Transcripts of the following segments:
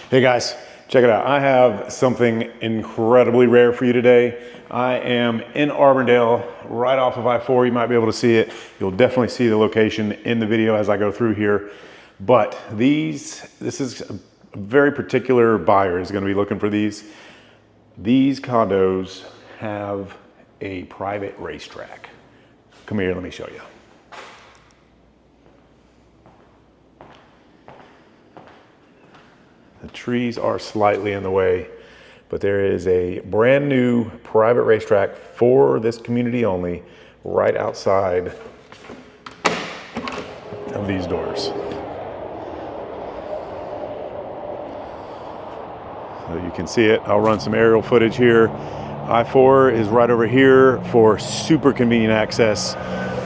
Hey guys, check it out. I have something incredibly rare for you today. I am in Auburndale, right off of I-4. You might be able to see it. You'll definitely see the location in the video as I go through here. But this is a very particular buyer is going to be looking for these. These condos have a private racetrack. Come here, let me show you. The trees are slightly in the way, but there is a brand new private racetrack for this community only right outside of these doors. So you can see it. I'll run some aerial footage here. I-4 is right over here for super convenient access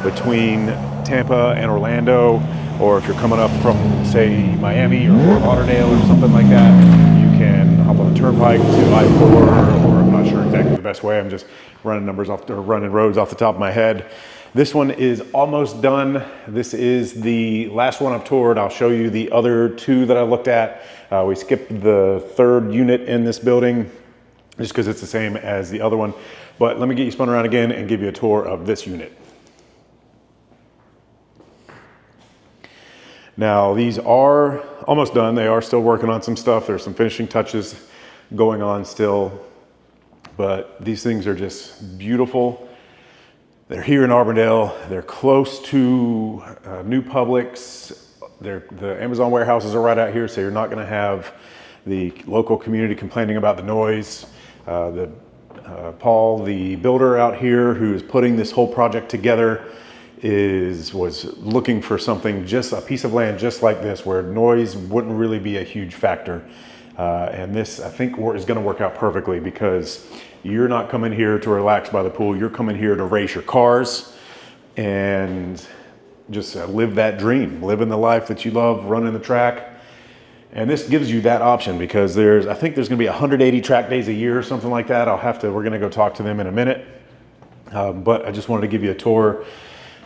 between Tampa and Orlando, or if you're coming up from, say, Miami or Fort Lauderdale or something like that, you can hop on the turnpike to I-4, or I'm not sure exactly the best way. I'm just running roads off the top of my head. This one is almost done. This is the last one I've toured. I'll show you the other two that I looked at. We skipped the third unit in this building just because it's the same as the other one. But let me get you spun around again and give you a tour of this unit. Now, these are almost done. They are still working on some stuff. There's some finishing touches going on still, but these things are just beautiful. They're here in Auburndale. They're close to new Publix. The Amazon warehouses are right out here, so you're not gonna have the local community complaining about the noise. Paul, the builder out here who is putting this whole project together, was looking for something, just a piece of land just like this where noise wouldn't really be a huge factor. And this, I think, is gonna work out perfectly because you're not coming here to relax by the pool. You're coming here to race your cars and just live that dream, living the life that you love, running the track. And this gives you that option because I think there's gonna be 180 track days a year or something like that. We're gonna go talk to them in a minute. But I just wanted to give you a tour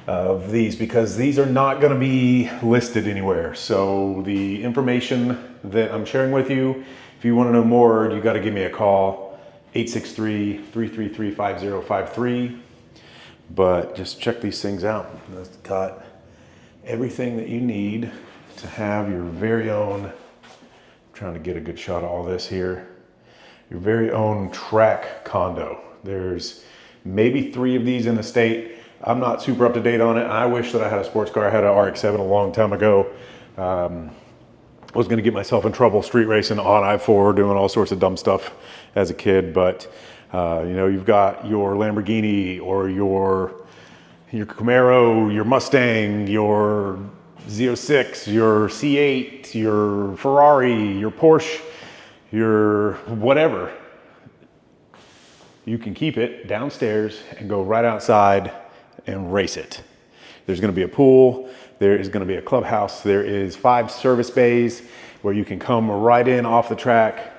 of these because these are not going to be listed anywhere. So the information that I'm sharing with you, if you want to know more, you got to give me a call, 863-333-5053. But just check these things out. It's got everything that you need to have your very own, I'm trying to get a good shot of all this here, your very own track condo. There's maybe 3 of these in the state. I'm not super up to date on it. I wish that I had a sports car. I had an RX-7 a long time ago. I was going to get myself in trouble street racing on I-4, doing all sorts of dumb stuff as a kid. But you've got your Lamborghini or your Camaro, your Mustang, your Z06, your C8, your Ferrari, your Porsche, your whatever. You can keep it downstairs and go right outside and race it. There's gonna be a pool, there is gonna be a clubhouse, there is 5 service bays where you can come right in off the track.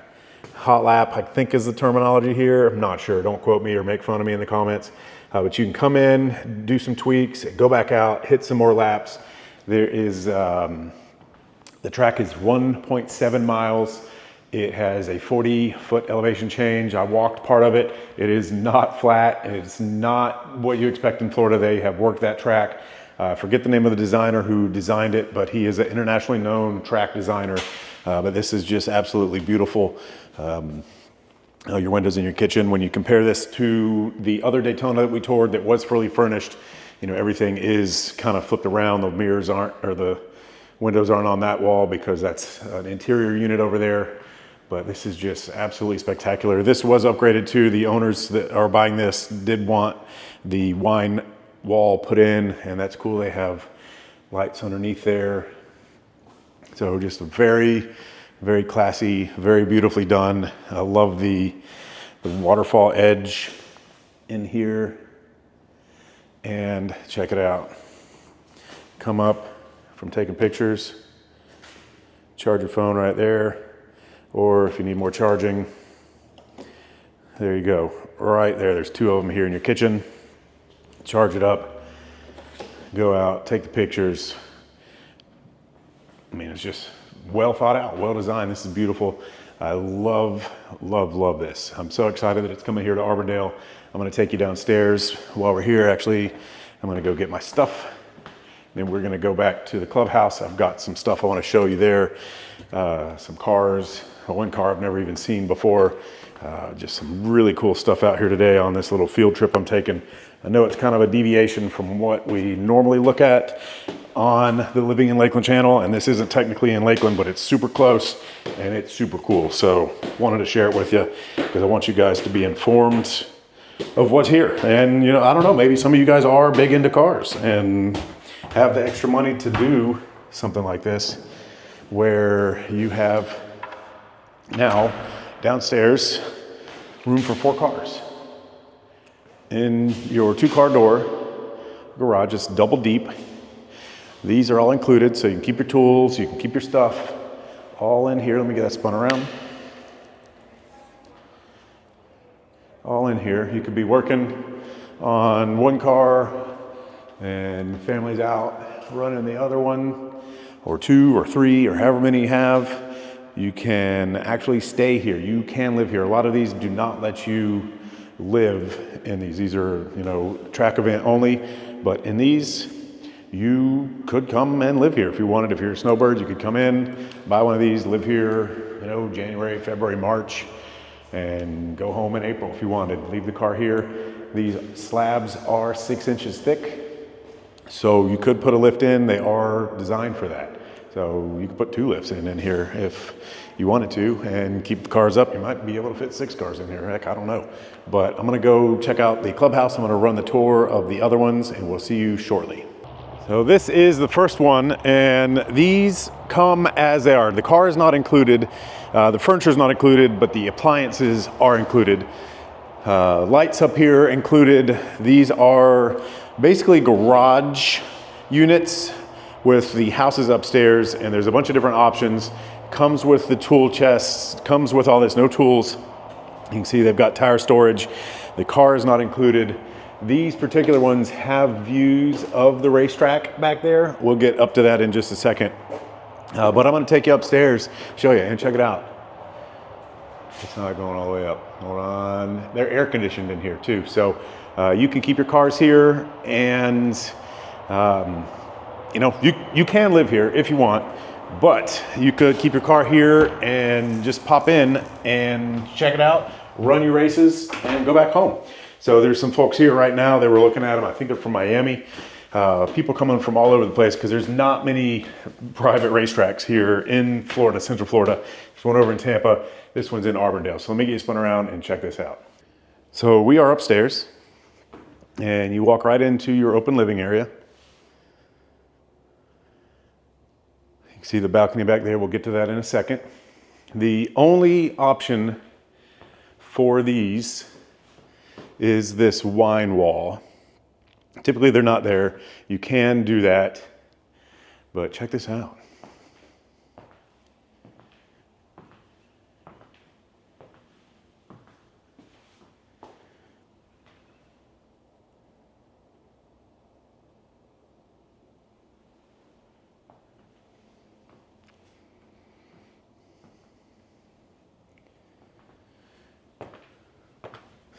Hot lap, I think is the terminology here. I'm not sure, don't quote me or make fun of me in the comments. But you can come in, do some tweaks, go back out, hit some more laps. There is, the track is 1.7 miles. It has a 40-foot elevation change. I walked part of it. It is not flat. It's not what you expect in Florida. They have worked that track. Forget the name of the designer who designed it, but he is an internationally known track designer. But this is just absolutely beautiful. Your windows in your kitchen. When you compare this to the other Daytona that we toured that was fully furnished, everything is kind of flipped around. The mirrors aren't, or the windows aren't on that wall because that's an interior unit over there. But this is just absolutely spectacular. This was upgraded too. The owners that are buying this did want the wine wall put in, and that's cool. They have lights underneath there. So just a very, very classy, very beautifully done. I love the waterfall edge in here. And check it out. Come up from taking pictures, charge your phone right there. Or if you need more charging, there you go. Right there, there's 2 of them here in your kitchen. Charge it up, go out, take the pictures. I mean, it's just well thought out, well designed. This is beautiful. I love, love, love this. I'm so excited that it's coming here to Auburndale. I'm gonna take you downstairs. While we're here, actually, I'm gonna go get my stuff. Then we're gonna go back to the clubhouse. I've got some stuff I wanna show you there. Some cars, one car I've never even seen before. Just some really cool stuff out here today on this little field trip I'm taking. I know it's kind of a deviation from what we normally look at on the Living in Lakeland channel, and this isn't technically in Lakeland, but it's super close and it's super cool. So wanted to share it with you because I want you guys to be informed of what's here. And you know, I don't know, maybe some of you guys are big into cars and have the extra money to do something like this, where you have now downstairs room for 4 cars. In your 2-car door garage, it's double deep. These are all included, so you can keep your tools, you can keep your stuff all in here. Let me get that spun around. All in here. You could be working on one car and family's out running the other one, or 2 or 3 or however many you have. You can actually stay here. You can live here. A lot of these do not let you live in these. These are, you know, track event only, but in these, you could come and live here if you wanted. If you're snowbirds, you could come in, buy one of these, live here, you know, January, February, March, and go home in April if you wanted. Leave the car here. These slabs are 6 inches thick, so you could put a lift in. They are designed for that. So you could put 2 lifts in here if you wanted to and keep the cars up. You might be able to fit 6 cars in here. Heck, I don't know. But I'm gonna go check out the clubhouse. I'm gonna run the tour of the other ones and we'll see you shortly. So this is the first one, and these come as they are. The car is not included, the furniture is not included, but the appliances are included. Lights up here included. These are basically garage units with the houses upstairs, and there's a bunch of different options. Comes with the tool chests, comes with all this, no tools. You can see they've got tire storage. The car is not included. These particular ones have views of the racetrack back there. We'll get up to that in just a second. But I'm gonna take you upstairs, show you, and check it out. It's not going all the way up. Hold on. They're air conditioned in here too. So you can keep your cars here, and you know, you can live here if you want, but you could keep your car here and just pop in and check it out, run your races, and go back home. So there's some folks here right now. They were looking at them. I think they're from Miami. People coming from all over the place because there's not many private racetracks here in Florida, Central Florida. There's one over in Tampa. This one's in Auburndale. So let me get you spun around and check this out. So we are upstairs, and you walk right into your open living area. You can see the balcony back there. We'll get to that in a second. The only option for these is this wine wall. Typically they're not there. You can do that, but check this out.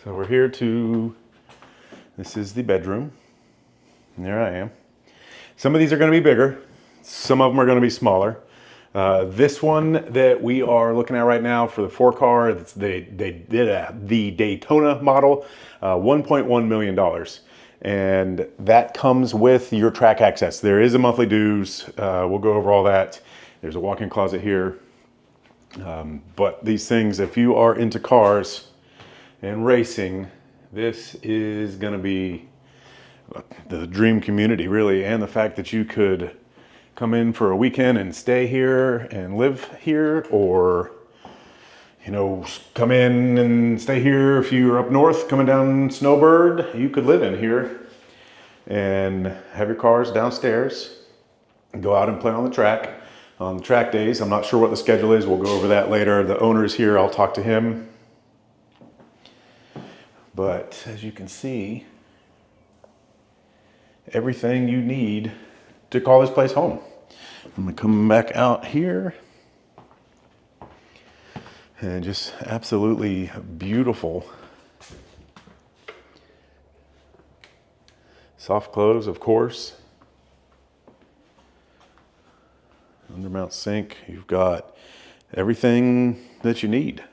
So we're here this is the bedroom, and there I am. Some of these are gonna be bigger, some of them are gonna be smaller. This one that we are looking at right now for the 4-car, they did the Daytona model, $1.1 million. And that comes with your track access. There is a monthly dues, we'll go over all that. There's a walk-in closet here. But these things, if you are into cars and racing, this is going to be the dream community, really. And the fact that you could come in for a weekend and stay here and live here, or you know, come in and stay here. If you're up north coming down Snowbird, you could live in here and have your cars downstairs and go out and play on the track days. I'm not sure what the schedule is. We'll go over that later. The owner is here. I'll talk to him. But as you can see, everything you need to call this place home. I'm gonna come back out here. And just absolutely beautiful. Soft close, of course. Undermount sink. You've got everything that you need.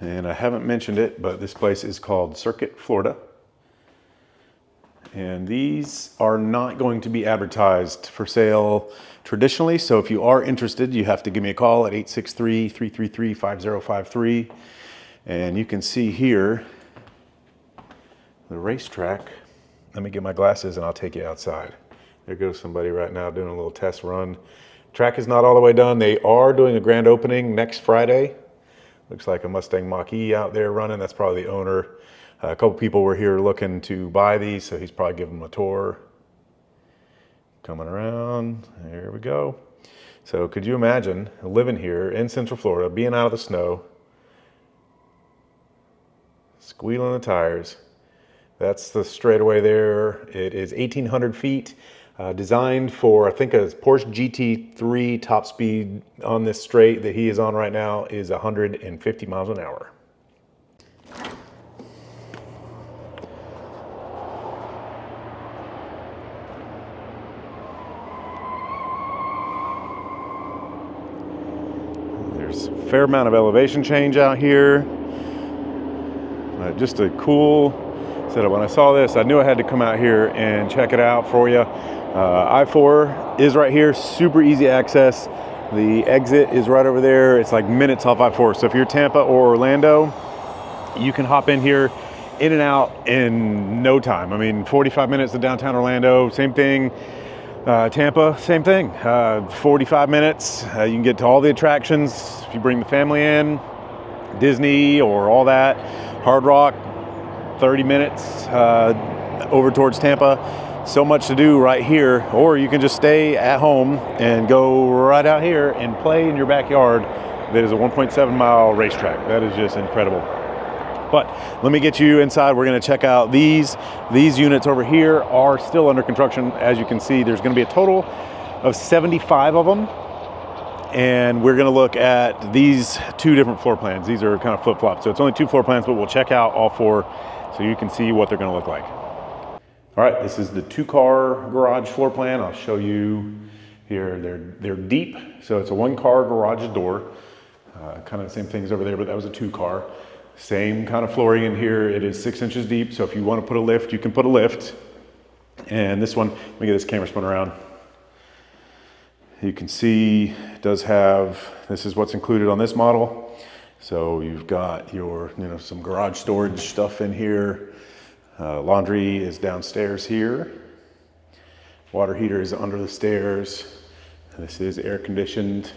And I haven't mentioned it, but this place is called Circuit, Florida. And these are not going to be advertised for sale traditionally. So if you are interested, you have to give me a call at 863-333-5053. And you can see here the racetrack. Let me get my glasses and I'll take you outside. There goes somebody right now doing a little test run. Track is not all the way done. They are doing a grand opening next Friday. Looks like a Mustang Mach-E out there running. That's probably the owner. A couple people were here looking to buy these, so he's probably giving them a tour. Coming around, there we go. So could you imagine living here in Central Florida, being out of the snow, squealing the tires? That's the straightaway there. It is 1,800 feet, designed for, I think, a Porsche GT3 top speed on this straight that he is on right now is 150 miles an hour. There's a fair amount of elevation change out here. Just a cool setup. When I saw this, I knew I had to come out here and check it out for you. I-4 is right here, super easy access. The exit is right over there. It's like minutes off I-4. So if you're Tampa or Orlando, you can hop in here, in and out in no time. I mean, 45 minutes to downtown Orlando, same thing. Tampa, same thing. 45 minutes. You can get to all the attractions if you bring the family in, Disney or all that. Hard Rock, 30 minutes over towards Tampa. So much to do right here. Or you can just stay at home and go right out here and play in your backyard. That is a 1.7 mile racetrack. That is just incredible. But let me get you inside. We're going to check out these units over here are still under construction. As you can see, there's going to be a total of 75 of them. And we're going to look at these two different floor plans. These are kind of flip-flops. So it's only two floor plans, but we'll check out all four so you can see what they're going to look like. All right, this is the two-car garage floor plan. I'll show you here. They're deep, so it's a one-car garage door. Kind of the same things over there, but that was a two-car. Same kind of flooring in here. It is 6 inches deep, so if you want to put a lift, you can put a lift. And this one, let me get this camera spun around. You can see it does have, this is what's included on this model. So you've got your, some garage storage stuff in here. Laundry is downstairs here. Water heater is under the stairs. This is air conditioned.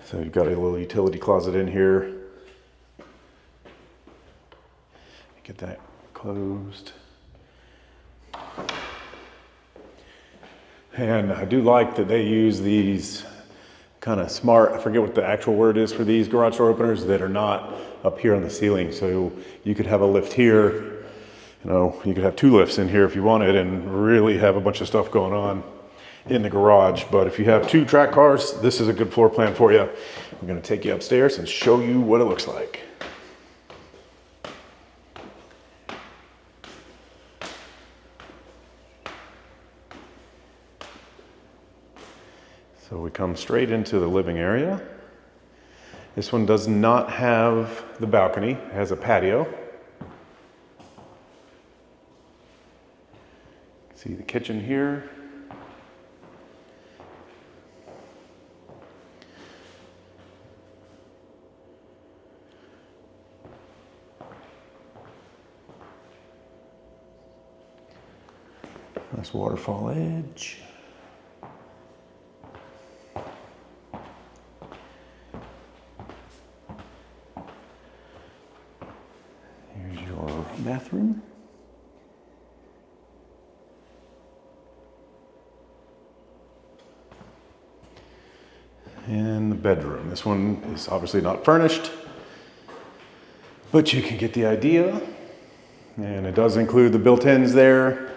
So you've got a little utility closet in here. Get that closed. And I do like that they use these kind of smart, I forget what the actual word is for these garage door openers that are not up here on the ceiling. So you could have a lift here, you could have two lifts in here if you wanted and really have a bunch of stuff going on in the garage. But if you have two track cars, this is a good floor plan for you. I'm going to take you upstairs and show you what it looks like. So we come straight into the living area. This one does not have the balcony. It has a patio. See the kitchen here. Nice waterfall edge. Here's your bathroom. And the bedroom. This one is obviously not furnished, but you can get the idea. And it does include the built-ins there.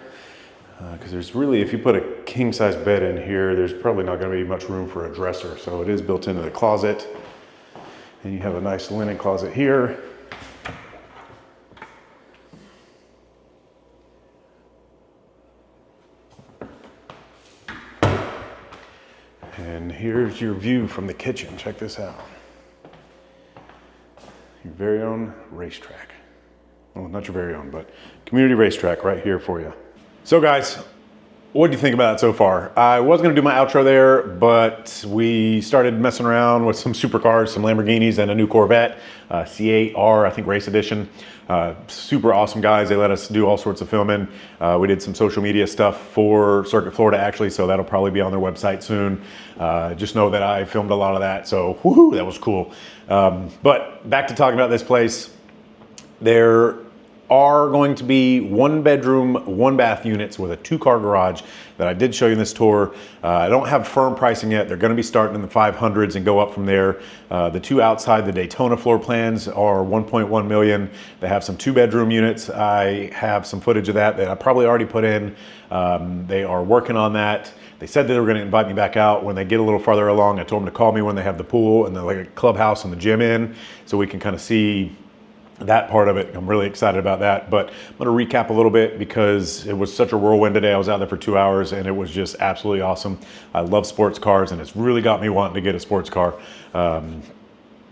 Because there's really, if you put a king size bed in here. There's probably not going to be much room for a dresser, so it is built into the closet. And you have a nice linen closet here. And here's your view from the kitchen. Check this out. Your very own racetrack. Well, not your very own, but community racetrack right here for you. So guys, what do you think about it so far? I was gonna do my outro there, but we started messing around with some supercars, some Lamborghinis and a new Corvette, C8R, I think race edition. Super awesome guys. They let us do all sorts of filming. We did some social media stuff for Circuit Florida actually, so that'll probably be on their website soon. Just know that I filmed a lot of that, so woohoo, that was cool. But back to talking about this place. There are going to be 1 bedroom, 1 bath units with a 2-car garage that I did show you in this tour. I don't have firm pricing yet. They're going to be starting in the 500s and go up from there. The 2 outside the Daytona floor plans are 1.1 million. They have some 2-bedroom units. I have some footage of that I probably already put in. They are working on that. They said they were going to invite me back out when they get a little farther along. I told them to call me when they have the pool and the like clubhouse and the gym in, so we can kind of see that part of it. I'm really excited about that, but I'm going to recap a little bit because it was such a whirlwind today. I was out there for 2 hours and it was just absolutely awesome. I love sports cars and it's really got me wanting to get a sports car.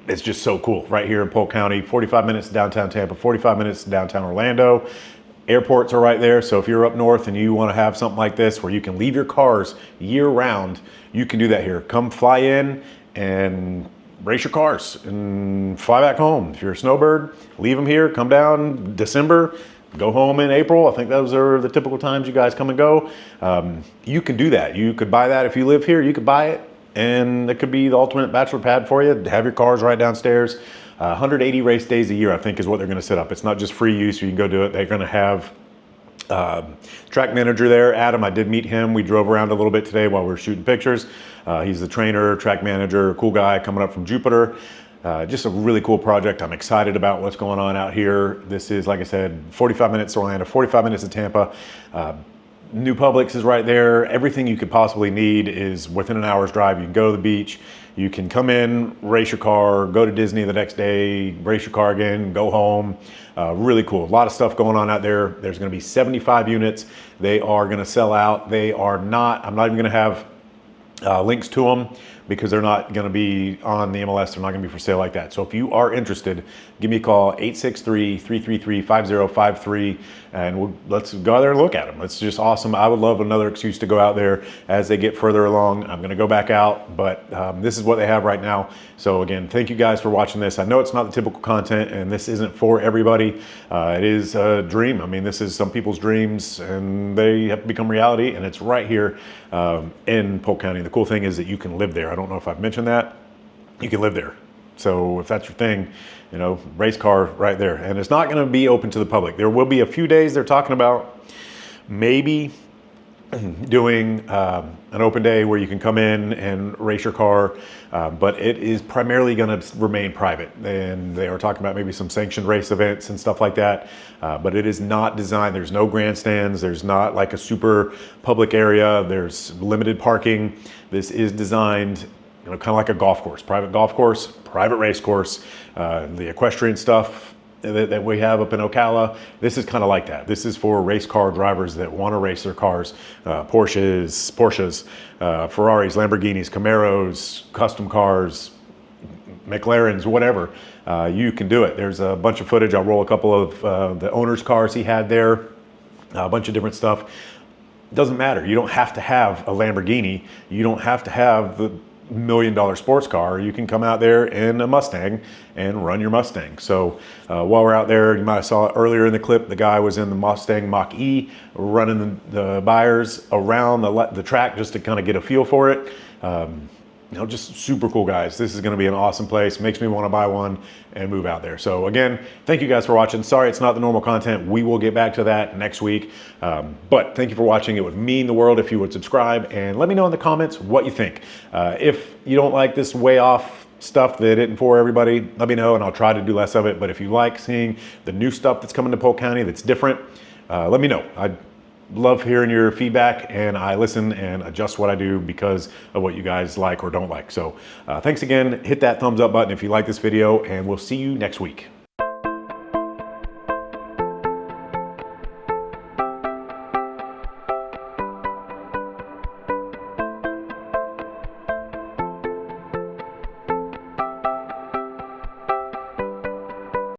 It's just so cool right here in Polk County. 45 minutes to downtown Tampa, 45 minutes to downtown Orlando. Airports are right there, so if you're up north and you want to have something like this where you can leave your cars year round, you can do that here. Come fly in and race your cars and fly back home. If you're a snowbird, leave them here, come down December, go home in April. I think those are the typical times you guys come and go. You can do that. You could buy that if you live here. You could buy it, and it could be the ultimate bachelor pad for you. Have your cars right downstairs. 180 race days a year, I think, is what they're going to set up. It's not just free use, so you can go do it. They're going to have track manager there, Adam. I did meet him. We drove around a little bit today while we were shooting pictures. He's the trainer, track manager, cool guy coming up from Jupiter. Just a really cool project. I'm excited about what's going on out here. This is, like I said, 45 minutes to Orlando, 45 minutes to Tampa. New Publix is right there. Everything you could possibly need is within an hour's drive. You can go to the beach. You can come in, race your car, go to Disney the next day, race your car again, go home. Really cool. A lot of stuff going on out there. There's going to be 75 units. They are going to sell out. They are not, I'm not even going to have links to them because they're not going to be on the MLS. They're not going to be for sale like that. So if you are interested, give me a call, 863-333-5053, and let's go out there and look at them. It's just awesome. I would love another excuse to go out there as they get further along. I'm going to go back out, but this is what they have right now. So again, thank you guys for watching this. I know it's not the typical content, and this isn't for everybody. It is a dream. I mean, this is some people's dreams, and they have to become reality, and it's right here in Polk County. The cool thing is that you can live there. I don't know if I've mentioned that. You can live there. So if that's your thing, you know, race car right there. And it's not going to be open to the public. There will be a few days they're talking about maybe doing an open day where you can come in and race your car, but it is primarily going to remain private. And they are talking about maybe some sanctioned race events and stuff like that, but it is not designed. There's no grandstands. There's not like a super public area. There's limited parking. This is designed, you know, kind of like a golf course, private race course. The equestrian stuff that we have up in Ocala, this is kind of like that. This is for race car drivers that want to race their cars, Porsches, Ferraris, Lamborghinis, Camaros, custom cars, McLarens, whatever. You can do it. There's a bunch of footage. I'll roll a couple of the owner's cars he had there, a bunch of different stuff. Doesn't matter. You don't have to have a Lamborghini. You don't have to have the $1 million sports car. You can come out there in a Mustang and run your Mustang. So while we're out there, you might have saw earlier in the clip, the guy was in the Mustang Mach-E running the buyers around the track just to kind of get a feel for it. You know, just super cool guys. This is going to be an awesome place. Makes me want to buy one and move out there. So again, thank you guys for watching. Sorry it's not the normal content. We will get back to that next week. But thank you for watching. It would mean the world if you would subscribe and let me know in the comments what you think. If you don't like this way off stuff that isn't for everybody, let me know and I'll try to do less of it. But if you like seeing the new stuff that's coming to Polk County that's different, let me know. love hearing your feedback, and I listen and adjust what I do because of what you guys like or don't like. So thanks again. Hit that thumbs up button if you like this video, and we'll see you next week.